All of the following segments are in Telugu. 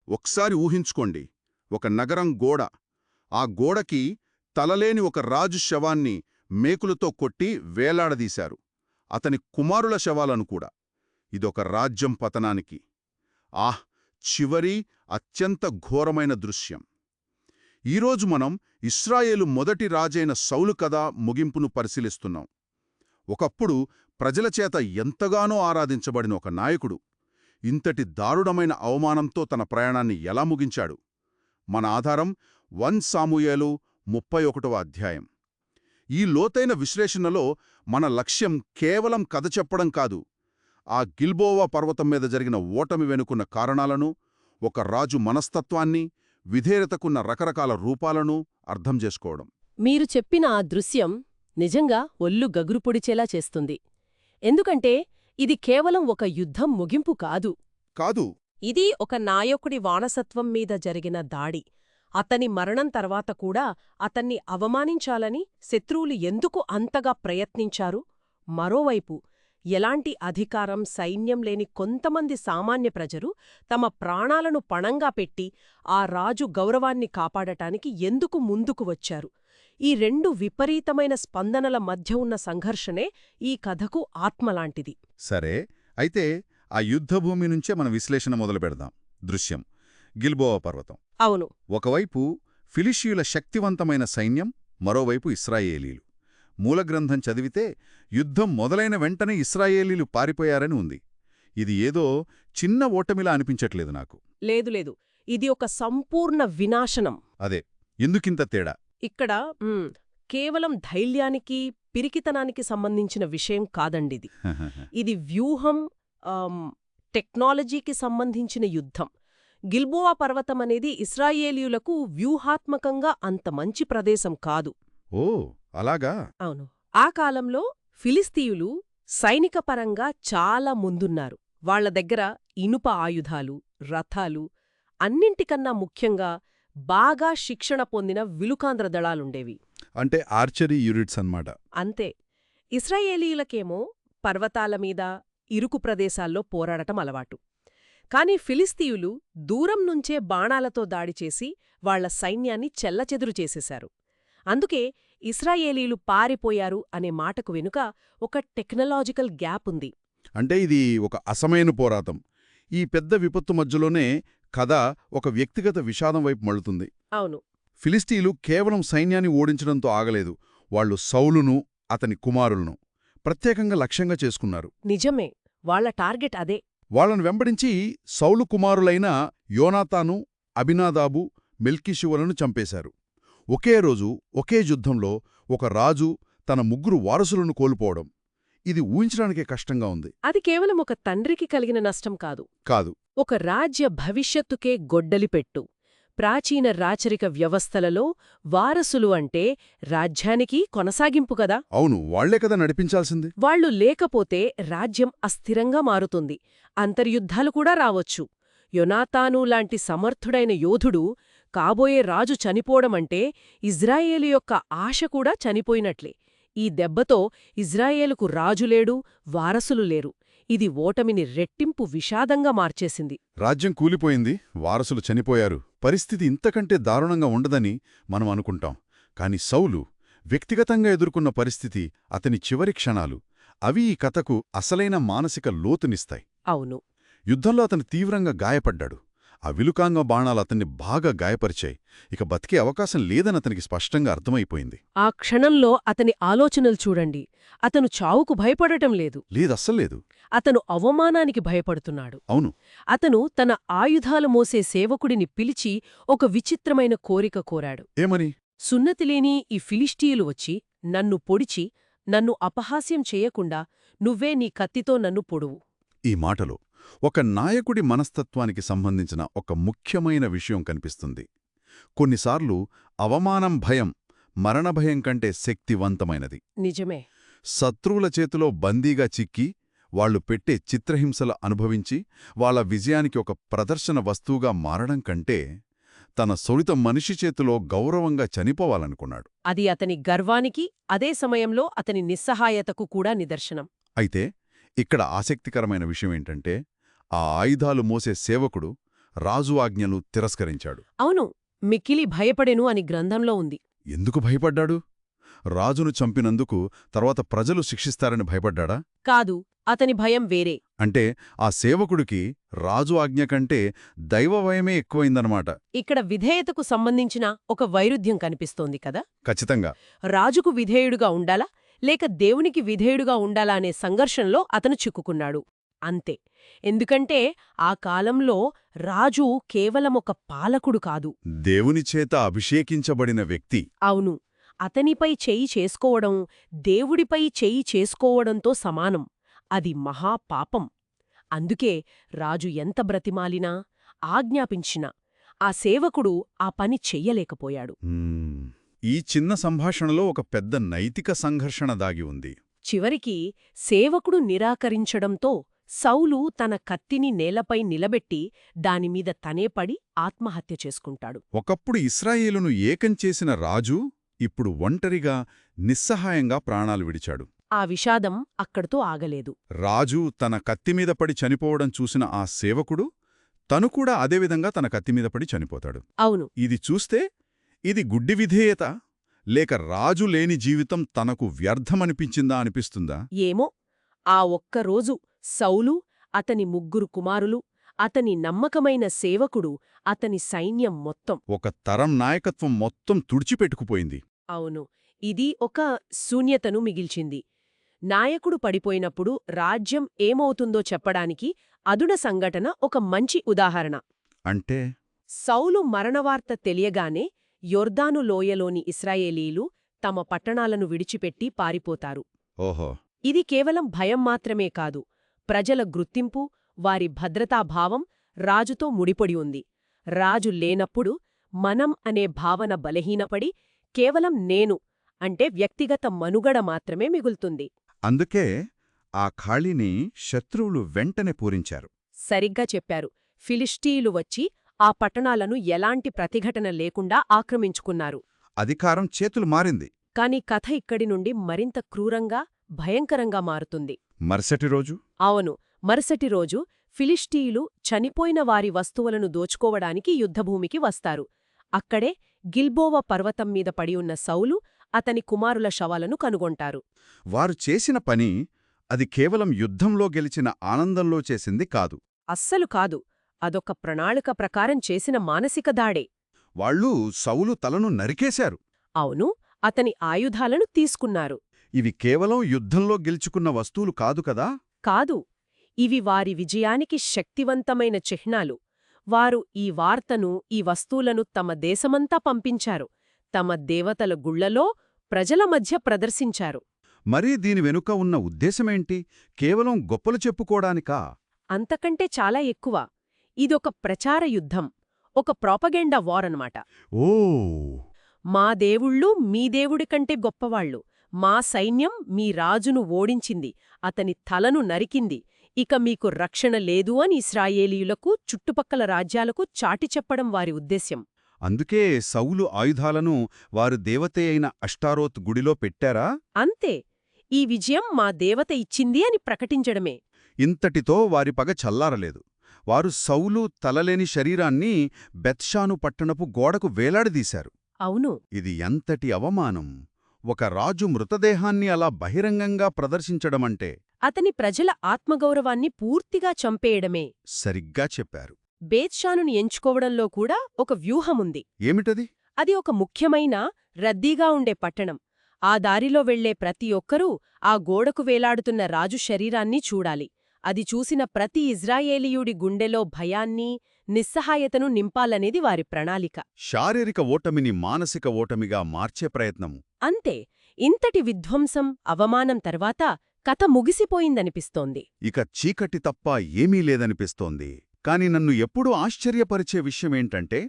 ఒకసారి ఊహించుకోండి, ఒక నగరం గోడ. ఆ గోడకి తలలేని ఒక రాజు శవాన్ని మేకులతో కొట్టి వేలాడదీశారు. అతని కుమారుల శవాలను కూడా. ఇదొక రాజ్యం పతనానికి చివరి అత్యంత ఘోరమైన దృశ్యం. ఈరోజు మనం ఇశ్రాయేలు మొదటి రాజైన సౌలు కథ ముగింపును పరిశీలిస్తున్నాం. ఒకప్పుడు ప్రజలచేత ఎంతగానో ఆరాధించబడిన ఒక నాయకుడు ఇంతటి దారుణమైన అవమానంతో తన ప్రయాణాన్ని ఎలా ముగించాడు? మన ఆధారం 1 సాముయేలు 31వ అధ్యాయం. ఈ లోతైన విశ్లేషణలో మన లక్ష్యం కేవలం కథ చెప్పడం కాదు, ఆ గిల్బోవా పర్వతం మీద జరిగిన ఓటమి వెనుకున్న కారణాలను, ఒక రాజు మనస్తత్వాన్ని, విధేయతకున్న రకరకాల రూపాలను అర్థం చేసుకోవడం. మీరు చెప్పిన ఆ దృశ్యం నిజంగా ఒళ్ళు గగురు పొడిచేలా చేస్తుంది. ఎందుకంటే ఇది కేవలం ఒక యుద్ధం ముగింపు కాదు. ఇది ఒక నాయకుడి వానసత్వం మీద జరిగిన దాడి. అతని మరణం తర్వాత కూడా అతన్ని అవమానించాలని శత్రువులు ఎందుకు అంతగా ప్రయత్నించారు? మరోవైపు ఎలాంటి అధికారం, సైన్యం లేని కొంతమంది సామాన్య ప్రజలు తమ ప్రాణాలను పణంగా పెట్టి ఆ రాజు గౌరవాన్ని కాపాడటానికి ఎందుకు ముందుకు వచ్చారు? ఈ 2 విపరీతమైన స్పందనల మధ్య ఉన్న సంఘర్షణే ఈ కథకు ఆత్మలాంటిది. సరే, అయితే ఆ యుద్ధభూమి నుంచే మన విశ్లేషణ మొదలుపెడదాం. దృశ్యం గిల్బోవా పర్వతం. అవును. ఒకవైపు ఫిలిషియుల శక్తివంతమైన సైన్యం, మరోవైపు ఇశ్రాయేలీలు. మూలగ్రంథం చదివితే యుద్ధం మొదలైన వెంటనే ఇశ్రాయేలీలు పారిపోయారని ఉంది. ఇది ఏదో చిన్న ఓటమిలా అనిపించట్లేదు నాకు. లేదు, ఇది ఒక సంపూర్ణ వినాశనం. అదే, ఎందుకింత తేడా? ఇక్కడ కేవలం ధైర్యానికి, పిరికితనానికి సంబంధించిన విషయం కాదండిది. ఇది వ్యూహం, టెక్నాలజీకి సంబంధించిన యుద్ధం. గిల్బోవా పర్వతం అనేది ఇశ్రాయేలీయులకు వ్యూహాత్మకంగా అంత మంచి ప్రదేశం కాదు. ఓ, అలాగా? అవును. ఆ కాలంలో ఫిలిస్తీయులు సైనికపరంగా చాలా ముందున్నారు. వాళ్ల దగ్గర ఇనుప ఆయుధాలు, రథాలు, అన్నింటికన్నా ముఖ్యంగా బాగా శిక్షణ పొందిన విలుకాంధ్ర దళాలుండేవి. అంటే ఆర్చరీ యూనిట్స్ అన్నమాట. అంతే. ఇశ్రాయేలీయులకేమో పర్వతాలమీద, ఇరుకు ప్రదేశాల్లో పోరాడటం అలవాటు. కాని ఫిలిస్తీయులు దూరం నుంచే బాణాలతో దాడిచేసి వాళ్ల సైన్యాన్ని చెల్లచెదురు చేసేశారు. అందుకే ఇశ్రాయేలీలు పారిపోయారు అనే మాటకు వెనుక ఒక టెక్నాలజికల్ గ్యాప్ ఉంది. అంటే ఇది ఒక అసమైన పోరాటం. ఈ పెద్ద విపత్తు మధ్యలోనే కథ ఒక వ్యక్తిగత విషాదం వైపు మళ్లుతుంది. అవును. ఫిలిస్తీయులు కేవలం సైన్యాన్ని ఓడించడంతో ఆగలేదు. వాళ్లు సౌలును, అతని కుమారులను ప్రత్యేకంగా లక్ష్యంగా చేసుకున్నారు. నిజమే, వాళ్ల టార్గెట్ అదే. వాళ్లను వెంబడించి సౌలు కుమారులైన యోనాతాను, అబినాదాబు, మెల్కీషువలను చంపేశారు. ఒకే రోజు, ఒకే యుద్ధంలో ఒక రాజు తన 3 వారసులను కోల్పోవడం, ఇది ఊహించడానికే కష్టంగా ఉంది. అది కేవలం ఒక తండ్రికి కలిగిన నష్టం కాదు. ఒక రాజ్య భవిష్యత్తుకే గొడ్డలిపెట్టు. ప్రాచీన రాచరిక వ్యవస్థలలో వారసులు అంటే రాజ్యానికి కొనసాగింపు కదా. అవును, వాళ్లే కదా నడిపించాల్సింది. వాళ్లు లేకపోతే రాజ్యం అస్థిరంగా మారుతుంది. అంతర్యుద్ధాలు కూడా రావచ్చు. యోనాతాను లాంటి సమర్థుడైన యోధుడు కాబోయే రాజు చనిపోవడమంటే ఇజ్రాయేలు యొక్క ఆశ కూడా చనిపోయినట్లే. ఈ దెబ్బతో ఇజ్రాయేలుకు రాజులేడు, వారసులు లేరు. ఇది ఓటమిని రెట్టింపు విషాదంగా మార్చేసింది. రాజ్యం కూలిపోయింది, వారసులు చనిపోయారు. పరిస్థితి ఇంతకంటే దారుణంగా ఉండదని మనం అనుకుంటాం. కాని సౌలు వ్యక్తిగతంగా ఎదుర్కొన్న పరిస్థితి, అతని చివరి క్షణాలు, అవి ఈ కథకు అసలైన మానసిక లోతునిస్తాయి. అవును. యుద్ధంలో అతను తీవ్రంగా గాయపడ్డాడు. ఆ విలుకాంగ బాణాలు అతన్ని బాగా గాయపరిచాయి. ఇక బతికే అవకాశం లేదని అతనికి స్పష్టంగా అర్థమైపోయింది. ఆ క్షణంలో అతని ఆలోచనలు చూడండి. అతను చావుకు భయపడటం లేదు. లేదస్సలేదు. అతను అవమానానికి భయపడుతున్నాడు. అవును. అతను తన ఆయుధాలు మోసే సేవకుడిని పిలిచి ఒక విచిత్రమైన కోరిక కోరాడు. ఏమని? సున్నతిలేని ఈ ఫిలిష్టీయులు వచ్చి నన్ను పొడిచి, నన్ను అపహాస్యం చెయ్యకుండా నువ్వే నీ కత్తితో నన్ను పొడువు. ఈ మాటలో ఒక నాయకుడి మనస్తత్వానికి సంబంధించిన ఒక ముఖ్యమైన విషయం కనిపిస్తుంది. కొన్నిసార్లు అవమానం భయం, మరణభయం కంటే శక్తివంతమైనది. నిజమే. శత్రువుల చేతిలో బందీగా చిక్కి, వాళ్లు పెట్టే చిత్రహింసలు అనుభవించి, వాళ్ల విజయానికి ఒక ప్రదర్శన వస్తువుగా మారడం కంటే తన సొలిత మనిషి చేతిలో గౌరవంగా చనిపోవాలనుకున్నాడు. అది అతని గర్వానికి, అదే సమయంలో అతని నిస్సహాయతకు కూడా నిదర్శనం. అయితే ఇక్కడ ఆసక్తికరమైన విషయమేంటంటే, ఆ ఆయుధాలు మోసే సేవకుడు రాజు ఆజ్ఞలు తిరస్కరించాడు. అవును, మిక్కిలి భయపడెను అని గ్రంథంలో ఉంది. ఎందుకు భయపడ్డాడు? రాజును చంపినందుకు తర్వాత ప్రజలు శిక్షిస్తారని భయపడ్డాడా? కాదు, అతని భయం వేరే. అంటే ఆ సేవకుడికి రాజు ఆజ్ఞ కంటే దైవభయమే ఎక్కువైందనమాట. ఇక్కడ విధేయతకు సంబంధించిన ఒక వైరుధ్యం కనిపిస్తోంది కదా. ఖచ్చితంగా. రాజుకు విధేయుడుగా ఉండాలా లేక దేవునికి విధేయుడుగా ఉండాలా అనే సంఘర్షణలో అతను చిక్కుకున్నాడు. అంతే. ఎందుకంటే ఆ కాలంలో రాజు కేవలం ఒక పాలకుడు కాదు. దేవునిచేత అభిషేకించబడిన వ్యక్తి. అవును, అతనిపై చెయ్యి చేసుకోవడం దేవుడిపై చెయ్యి చేసుకోవడంతో సమానం. అది మహాపాపం. అందుకే రాజు ఎంత బ్రతిమాలినా ఆజ్ఞాపించినా ఆ సేవకుడు ఆ పని చెయ్యలేకపోయాడు. ఈ చిన్న సంభాషణలో ఒక పెద్ద నైతిక సంఘర్షణ దాగి ఉంది. చివరికి సేవకుడు నిరాకరించడంతో సౌలు తన కత్తిని నేలపై నిలబెట్టి దానిమీద తనేపడి ఆత్మహత్య చేసుకుంటాడు. ఒకప్పుడు ఇశ్రాయేలును ఏకం చేసిన రాజు ఇప్పుడు ఒంటరిగా నిస్సహాయంగా ప్రాణాలు విడిచాడు. ఆ విషాదం అక్కడితో ఆగలేదు. రాజు తన కత్తిమీద పడి చనిపోవడం చూసిన ఆ సేవకుడు తను కూడా అదేవిధంగా తన కత్తిమీద పడి చనిపోతాడు. అవును. ఇది చూస్తే ఇది గుడ్డి విధేయత లేక రాజు లేని జీవితం తనకు వ్యర్థమనిపించిందా అనిపిస్తుందా? ఏమో, ఆ ఒక్కరోజు సౌలు, అతని 3 కుమారులు, అతని నమ్మకమైన సేవకుడు, అతని సైన్యం మొత్తం ఒక తరం నాయకత్వం మొత్తం తుడిచిపెట్టుకుపోయింది. అవును, ఇది ఒక శూన్యతను మిగిల్చింది. నాయకుడు పడిపోయినప్పుడు రాజ్యం ఏమవుతుందో చెప్పడానికి అదున సంఘటన ఒక మంచి ఉదాహరణ. అంటే సౌలు మరణవార్త తెలియగానే యొర్దాను లోయలోని ఇశ్రాయేలీలు తమ పట్టణాలను విడిచిపెట్టి పారిపోతారు. ఓహో. ఇది కేవలం భయం మాత్రమే కాదు, ప్రజల గుర్తింపు, వారి భద్రతాభావం రాజుతో ముడిపడి ఉంది. రాజు లేనప్పుడు మనం అనే భావన బలహీనపడి కేవలం నేను అంటే వ్యక్తిగత మనుగడ మాత్రమే మిగులుతుంది. అందుకే ఆ ఖాళీని శత్రువులు వెంటనే పూరించారు. సరిగ్గా చెప్పారు. ఫిలిష్టీయులు వచ్చి ఆ పట్టణాలను ఎలాంటి ప్రతిఘటన లేకుండా ఆక్రమించుకున్నారు. అధికారం చేతులు మారింది. కాని కథ ఇక్కడి నుండి మరింత క్రూరంగా, భయంకరంగా మారుతుంది. మరుసటి రోజు? అవును, మరుసటి రోజు ఫిలిష్టీయులు చనిపోయిన వారి వస్తువులను దోచుకోవడానికి యుద్ధభూమికి వస్తారు. అక్కడే గిల్బోవ పర్వతం మీద పడి ఉన్న సౌలు, అతని కుమారుల శవాలను కనుగొంటారు. వారు చేసిన పని అది కేవలం యుద్ధంలో గెలిచిన ఆనందంలో చేసింది కాదు. అస్సలు కాదు. అదొక ప్రణాళిక ప్రకారం చేసిన మానసిక దాడే. వాళ్ళు సౌలు తలను నరికేశారు. అవును, అతని ఆయుధాలను తీసుకున్నారు. ఇవి కేవలం యుద్ధంలో గెలుచుకున్న వస్తువులు కాదు కదా? కాదు, ఇవి వారి విజయానికి శక్తివంతమైన చిహ్నాలు. వారు ఈ వార్తను, ఈ వస్తువులను తమ దేశమంతా పంపించారు. తమ దేవతల గుళ్లలో, ప్రజల మధ్య ప్రదర్శించారు. మరీ దీని వెనుక ఉన్న ఉద్దేశమేంటి? కేవలం గొప్పలు చెప్పుకోడానికా? అంతకంటే చాలా ఎక్కువ. ఇదొక ప్రచార యుద్ధం, ఒక ప్రాపగెండా వార్ అన్నమాట. ఓ. మా దేవుళ్ళు మీ దేవుడి కంటే గొప్పవాళ్లు, మా సైన్యం మీ రాజును ఓడించింది, అతని తలను నరికింది, ఇక మీకు రక్షణ లేదు అని ఇశ్రాయేలీయులకు, చుట్టుపక్కల రాజ్యాలకు చాటి చెప్పడం వారి ఉద్దేశ్యం. అందుకే సౌలు ఆయుధాలను వారు దేవతే అయిన అష్టారోత్ గుడిలో పెట్టారా? అంతే. ఈ విజయం మా దేవత ఇచ్చింది అని ప్రకటించడమే. ఇంతటితో వారి పగ చల్లారలేదు. వారు సౌలు తలలేని శరీరాన్ని బెత్షాను పట్టణపు గోడకు వేలాడదీశారు. అవును. ఇది ఎంతటి అవమానం! ఒక రాజు మృతదేహాన్ని అలా బహిరంగంగా ప్రదర్శించడమంటే అతని ప్రజల ఆత్మగౌరవాన్ని పూర్తిగా చంపేయడమే. సరిగ్గా చెప్పారు. బేత్షానుని ఎంచుకోవడంలో కూడా ఒక వ్యూహముంది. ఏమిటది? అది ఒక ముఖ్యమైన, రద్దీగా ఉండే పట్టణం. ఆ దారిలో వెళ్లే ప్రతి ఒక్కరూ ఆ గోడకు వేలాడుతున్న రాజు శరీరాన్ని చూడాలి. అది చూసిన ప్రతి ఇజ్రాయేలీయుడి గుండెలో భయాన్ని, నిస్సహాయతను నింపాలనేది వారి ప్రణాళిక. శారీరక ఓటమిని మానసిక ఓటమిగా మార్చే ప్రయత్నం. అంతే. ఇంతటి విధ్వంసం, అవమానం తర్వాత కథ ముగిసిపోయిందనిపిస్తోంది. ఇక చీకటి తప్ప ఏమీ లేదనిపిస్తోంది. కాని నన్ను ఎప్పుడూ ఆశ్చర్యపరిచే విషయమేంటంటే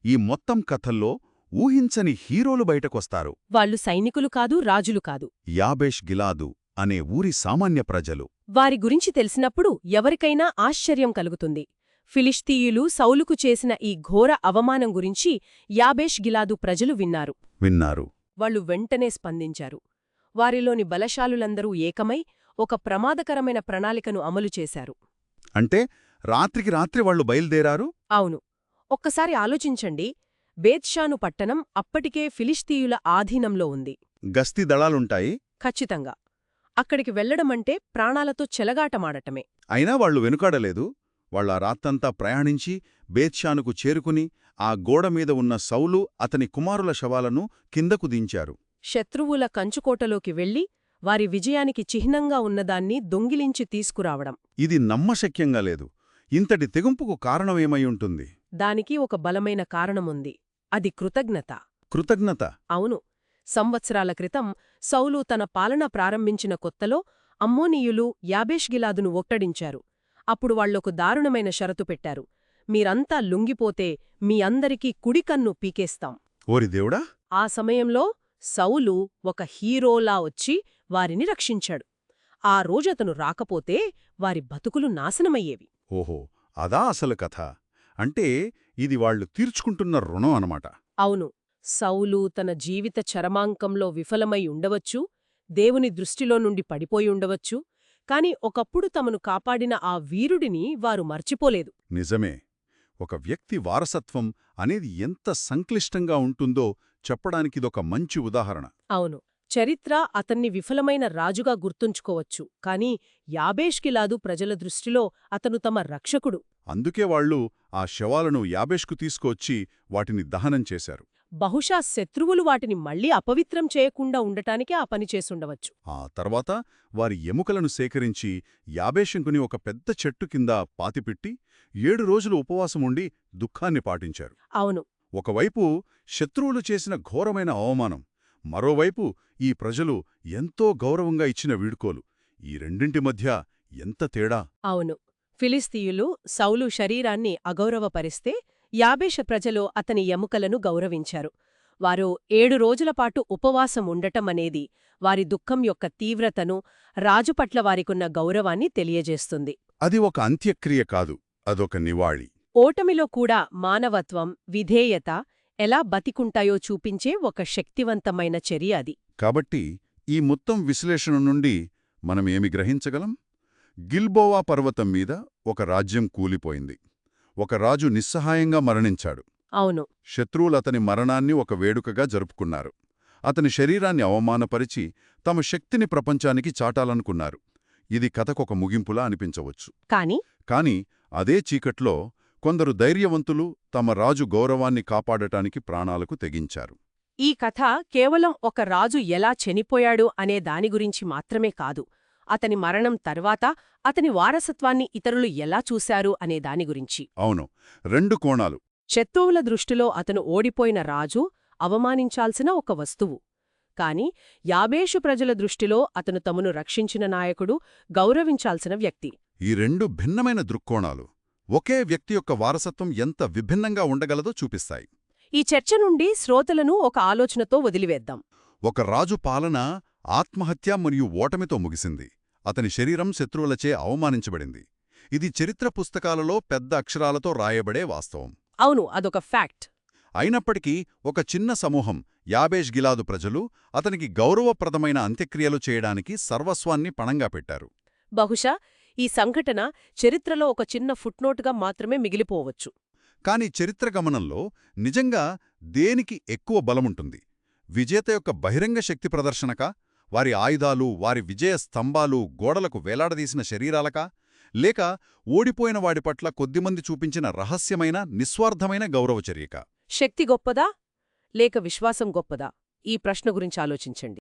ఈ మొత్తం కథల్లో ఊహించని హీరోలు బయటకొస్తారు. వాళ్ళు సైనికులు కాదు, రాజులు కాదు. యాబేష్ గిలాదు అనే ఊరి సామాన్య ప్రజలు. వారి గురించి తెలిసినప్పుడు ఎవరికైనా ఆశ్చర్యం కలుగుతుంది. ఫిలిష్తీయులు సౌలుకు చేసిన ఈ ఘోర అవమానం గురించి యాబేష్ గిలాదు ప్రజలు విన్నారు. వాళ్ళు వెంటనే స్పందించారు. వారిలోని బలశాలులందరూ ఏకమై ఒక ప్రమాదకరమైన ప్రణాళికను అమలు చేశారు. అంటే రాత్రికి రాత్రి వాళ్లు బయలుదేరారు. అవును. ఒక్కసారి ఆలోచించండి. బేత్షాను పట్టణం అప్పటికే ఫిలిష్తీయుల ఆధీనంలో ఉంది. గస్తీ దళాలుంటాయి. ఖచ్చితంగా. అక్కడికి వెళ్లడమంటే ప్రాణాలతో చెలగాటమాడటమే. అయినా వాళ్లు వెనుకాడలేదు. వాళ్ళ రాత్తంతా ప్రయాణించి బేత్షానుకు చేరుకుని ఆ గోడమీద ఉన్న సౌలు అతని కుమారుల శవాలను కిందకు దించారు. శత్రువుల కంచుకోటలోకి వెళ్లి వారి విజయానికి చిహ్నంగా ఉన్నదాన్ని దొంగిలించి తీసుకురావడం. ఇది నమ్మశక్యంగా లేదు. ఇంతటి తెగుంపుకు కారణమేమైయుంటుంది? దానికి ఒక బలమైన కారణముంది. అది కృతజ్ఞత. కృతజ్ఞత. అవును. సంవత్సరాల క్రితం సౌలు తన పాలన ప్రారంభించిన కొత్తలో అమ్మోనీయులు యాబేష్గిలాదును ఒట్టడించారు. అప్పుడు వాళ్లొక దారుణమైన షరతు పెట్టారు. మీరంతా లొంగిపోతే మీ అందరికీ కుడికన్ను పీకేస్తాం. ఓరి దేవుడా! ఆ సమయంలో సౌలు ఒక హీరోలా వచ్చి వారిని రక్షించాడు. ఆ రోజతను రాకపోతే వారి బతుకులు నాశనమయ్యేవి. ఓహో, అదా అసలు కథ. అంటే ఇది వాళ్లు తీర్చుకుంటున్న రుణం అనమాట. అవును. సౌలు తన జీవిత చరమాంకంలో విఫలమై ఉండవచ్చు, దేవుని దృష్టిలో నుండి పడిపోయి ఉండవచ్చు, కాని ఒకప్పుడు తమను కాపాడిన ఆ వీరుడిని వారు మర్చిపోలేదు. నిజమే. ఒక వ్యక్తి వారసత్వం అనేది ఎంత సంక్లిష్టంగా ఉంటుందో చెప్పడానికిదొక మంచి ఉదాహరణ. అవును. చరిత్ర అతన్ని విఫలమైన రాజుగా గుర్తుంచుకోవచ్చు, కాని యాబేష్గిలాదు ప్రజల దృష్టిలో అతను తమ రక్షకుడు. అందుకే వాళ్లు ఆ శవాలను యాబేష్కు తీసుకువచ్చి వాటిని దహనం చేశారు. బహుశా శత్రువులు వాటిని మళ్లీ అపవిత్రం చేయకుండా ఉండటానికే ఆ పని చేసుండవచ్చు. ఆ తర్వాత వారి ఎముకలను సేకరించి యాబేషంకుని ఒక పెద్ద చెట్టు కింద పాతిపెట్టి 7 రోజులు ఉపవాసముండి దుఃఖాన్ని పాటించారు. అవును. ఒకవైపు శత్రువులు చేసిన ఘోరమైన అవమానం, మరోవైపు ఈ ప్రజలు ఎంతో గౌరవంగా ఇచ్చిన వీడ్కోలు. ఈ రెండింటి మధ్య ఎంత తేడా! అవును. ఫిలిస్తీయులు సౌలు శరీరాన్ని అగౌరవపరిస్తే యాబేష ప్రజలు అతని ఎముకలను గౌరవించారు. వారు 7 రోజులపాటు ఉపవాసం ఉండటమనేది వారి దుఃఖం యొక్క తీవ్రతను, రాజుపట్ల వారికున్న గౌరవాన్ని తెలియజేస్తుంది. అది ఒక అంత్యక్రియ కాదు, అదొక నివాళి. ఓటమిలో కూడా మానవత్వం, విధేయత ఎలా బతికుంటాయో చూపించే ఒక శక్తివంతమైన చర్య అది. కాబట్టి ఈ మొత్తం విశ్లేషణ నుండి మనమేమి గ్రహించగలం? గిల్బోవా పర్వతం మీద ఒక రాజ్యం కూలిపోయింది. ఒక రాజు నిస్సహాయంగా మరణించాడు. అవును. శత్రువులతని మరణాన్ని ఒక వేడుకగా జరుపుకున్నారు. అతని శరీరాన్ని అవమానపరిచి తమ శక్తిని ప్రపంచానికి చాటాలనుకున్నారు. ఇది కథకొక ముగింపులా అనిపించవచ్చు. కాని అదే చీకట్లో కొందరు ధైర్యవంతులు తమ రాజు గౌరవాన్ని కాపాడటానికి ప్రాణాలకు తెగించారు. ఈ కథ కేవలం ఒక రాజు ఎలా చనిపోయాడు అనే దాని గురించి మాత్రమే కాదు, అతని మరణం తర్వాత అతని వారసత్వాన్ని ఇతరులు ఎలా చూశారు అనే దాని గురించి. అవును, 2 కోణాలు. శత్రువుల దృష్టిలో అతను ఓడిపోయిన రాజు, అవమానించాల్సిన ఒక వస్తువు. కాని యాబేషు ప్రజల దృష్టిలో అతను తమను రక్షించిన నాయకుడు, గౌరవించాల్సిన వ్యక్తి. ఈ 2 భిన్నమైన దృక్కోణాలు ఒకే వ్యక్తి యొక్క వారసత్వం ఎంత విభిన్నంగా ఉండగలదో చూపిస్తాయి. ఈ చర్చ నుండి శ్రోతలను ఒక ఆలోచనతో వదిలివేద్దాం. ఒక రాజు పాలన ఆత్మహత్య మరియు ఓటమితో ముగిసింది. అతని శరీరం శత్రువులచే అవమానించబడింది. ఇది చరిత్ర పుస్తకాలలో పెద్ద అక్షరాలతో రాయబడే వాస్తవం. అవును, అదొక ఫ్యాక్ట్. అయినప్పటికీ ఒక చిన్న సమూహం యాబేష్ గిలాదు ప్రజలు అతనికి గౌరవప్రదమైన అంత్యక్రియలు చేయడానికి సర్వస్వాన్ని పణంగా పెట్టారు. బహుశా ఈ సంఘటన చరిత్రలో ఒక చిన్న ఫుట్నోటుగా మాత్రమే మిగిలిపోవచ్చు. కాని చరిత్ర గమనంలో నిజంగా దేనికి ఎక్కువ బలముంటుంది? విజేత యొక్క బహిరంగ శక్తి ప్రదర్శనకా, వారి ఆయుధాలు, వారి విజయ స్తంభాలు గోడలకు వేలాడదీసిన శరీరాలకా, లేక ఓడిపోయిన వాడి పట్ల కొద్దిమంది చూపించిన రహస్యమైన, నిస్వార్థమైన గౌరవచర్యకా? శక్తి గొప్పదా లేక విశ్వాసం గొప్పదా? ఈ ప్రశ్న గురించి ఆలోచించండి.